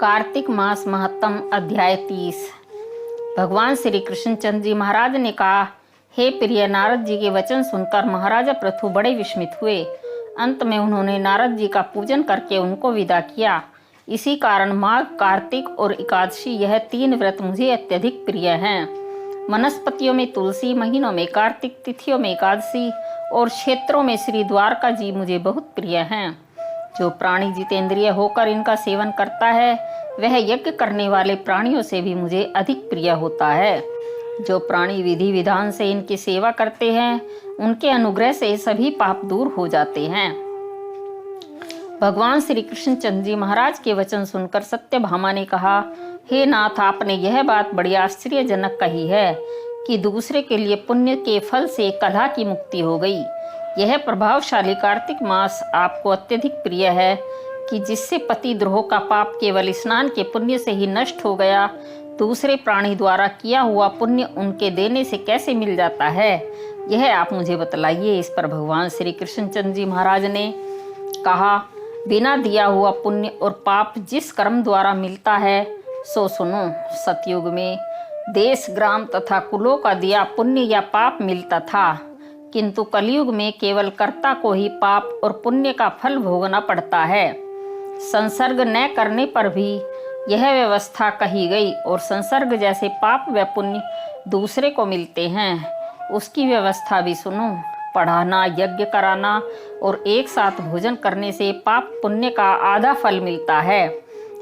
कार्तिक मास महत्तम अध्याय 30। भगवान श्री कृष्णचंद्र जी महाराज ने कहा, हे प्रिय, नारद जी के वचन सुनकर महाराजा पृथु बड़े विस्मित हुए। अंत में उन्होंने नारद जी का पूजन करके उनको विदा किया। इसी कारण माघ, कार्तिक और एकादशी, यह 3 व्रत मुझे अत्यधिक प्रिय हैं। वनस्पतियों में तुलसी, महीनों में कार्तिक, तिथियों में एकादशी और क्षेत्रों में श्री द्वारका जी मुझे बहुत प्रिय हैं। जो प्राणी जितेंद्रिय होकर इनका सेवन करता है, वह यज्ञ करने वाले प्राणियों से भी मुझे अधिक प्रिय होता है। जो प्राणी विधि विधान से इनकी सेवा करते हैं, उनके अनुग्रह से सभी पाप दूर हो जाते हैं। भगवान श्री कृष्णचंद्र जी महाराज के वचन सुनकर सत्यभामा ने कहा, हे नाथ, आपने यह बात बड़ी आश्चर्यजनक कही है कि दूसरे के लिए पुण्य के फल से कलह की मुक्ति हो गई। यह प्रभावशाली कार्तिक मास आपको अत्यधिक प्रिय है कि जिससे पति द्रोह का पाप केवल स्नान के पुण्य से ही नष्ट हो गया, दूसरे प्राणी द्वारा किया हुआ पुण्य उनके देने से कैसे मिल जाता है, यह आप मुझे बतलाइए। इस पर भगवान श्री कृष्णचंद्र जी महाराज ने कहा, बिना दिया हुआ पुण्य और पाप जिस कर्म द्वारा मिलता है, सो सुनो। सतयुग में देश, ग्राम तथा कुलों का दिया पुण्य या पाप मिलता था, किंतु कलयुग में केवल कर्ता को ही पाप और पुण्य का फल भोगना पड़ता है। संसर्ग न करने पर भी यह व्यवस्था कही गई, और संसर्ग जैसे पाप व पुण्य दूसरे को मिलते हैं, उसकी व्यवस्था भी सुनो। पढ़ाना, यज्ञ कराना और एक साथ भोजन करने से पाप पुण्य का आधा फल मिलता है।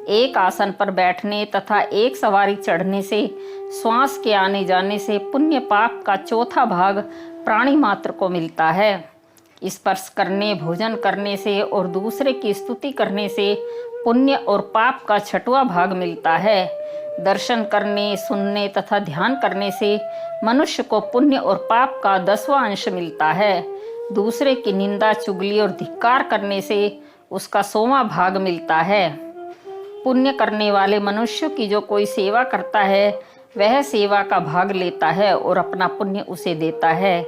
एक आसन पर बैठने तथा एक सवारी चढ़ने से, श्वास के आने जाने से पुण्य पाप का चौथा भाग प्राणी मात्र को मिलता है। स्पर्श करने, भोजन करने से और दूसरे की स्तुति करने से पुण्य और पाप का 6वां भाग मिलता है। दर्शन करने, सुनने तथा ध्यान करने से मनुष्य को पुण्य और पाप का 10वां अंश मिलता है। दूसरे की निंदा, चुगली और धिक्कार करने से उसका 100वां भाग मिलता है। पुण्य करने वाले मनुष्य की जो कोई सेवा करता है, वह सेवा का भाग लेता है और अपना पुण्य उसे देता है।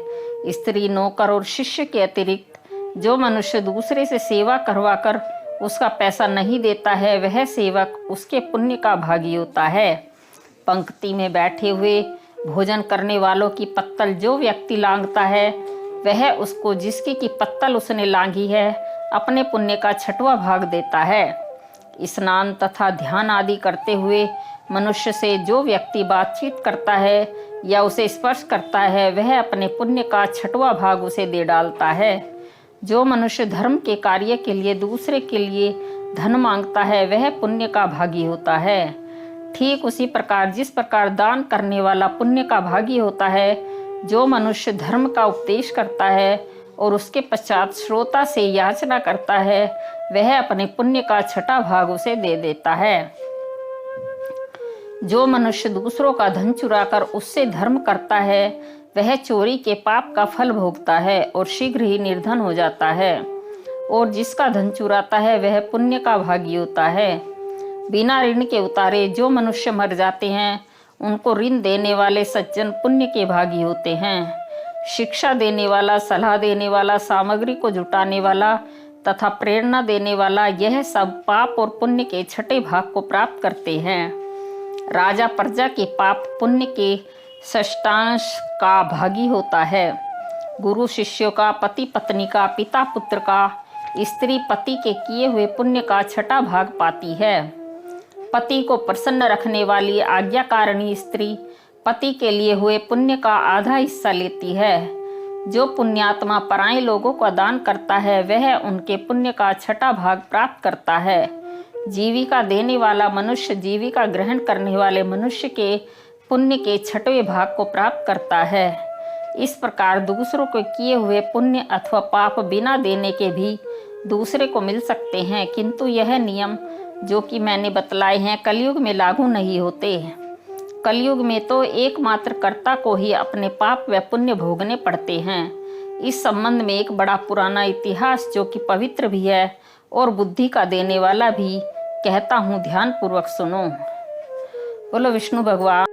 स्त्री, नौकर और शिष्य के अतिरिक्त जो मनुष्य दूसरे से सेवा करवाकर उसका पैसा नहीं देता है, वह सेवक उसके पुण्य का भागी होता है। पंक्ति में बैठे हुए भोजन करने वालों की पत्तल जो व्यक्ति लांघता है, वह उसको जिसकी की पत्तल उसने लांघी है, अपने पुण्य का 6वां भाग देता है। स्नान तथा ध्यान आदि करते हुए मनुष्य से जो व्यक्ति बातचीत करता है या उसे स्पर्श करता है, वह अपने पुण्य का 6वां भाग उसे दे डालता है। जो मनुष्य धर्म के कार्य के लिए दूसरे के लिए धन मांगता है, वह पुण्य का भागी होता है। ठीक उसी प्रकार जिस प्रकार दान करने वाला पुण्य का भागी होता है, जो मनुष्य धर्म का उपदेश करता है और उसके पश्चात श्रोता से याचना करता है, वह अपने पुण्य का 6वां भाग उसे दे देता है। जो मनुष्य दूसरों का धन चुराकर उससे धर्म करता है, वह चोरी के पाप का फल भोगता है और शीघ्र ही निर्धन हो जाता है। और जिसका धन चुराता है, वह पुण्य का भागी होता है। बिना ऋण के उतारे जो मनुष्य मर जाते हैं, उनको ऋण देने वाले सज्जन पुण्य के भागी होते हैं। शिक्षा देने वाला, सलाह देने वाला, सामग्री को जुटाने वाला तथा प्रेरणा देने वाला, यह सब पाप और पुण्य के 6ठे भाग को प्राप्त करते हैं। राजा प्रजा के पाप पुण्य के 6ष्टांश का भागी होता है। गुरु शिष्यों का, पति पत्नी का, पिता पुत्र का, स्त्री पति के किए हुए पुण्य का 6वां भाग पाती है। पति को प्रसन्न रखने वाली आज्ञाकारिणी स्त्री पति के लिए हुए पुण्य का आधा हिस्सा लेती है। जो पुण्यात्मा पराये लोगों का दान करता है, वह उनके पुण्य का 6वां भाग प्राप्त करता है। जीविका देने वाला मनुष्य जीविका ग्रहण करने वाले मनुष्य के पुण्य के 6वें भाग को प्राप्त करता है। इस प्रकार दूसरों को किए हुए पुण्य अथवा पाप बिना देने के भी दूसरे को मिल सकते हैं, किंतु यह नियम जो कि मैंने बतलाए हैं, कलयुग में लागू नहीं होते। कलयुग में तो एकमात्र कर्ता को ही अपने पाप व पुण्य भोगने पड़ते हैं। इस संबंध में एक बड़ा पुराना इतिहास जो कि पवित्र भी है और बुद्धि का देने वाला भी कहता हूँ, ध्यान पूर्वक सुनो। बोलो विष्णु भगवान।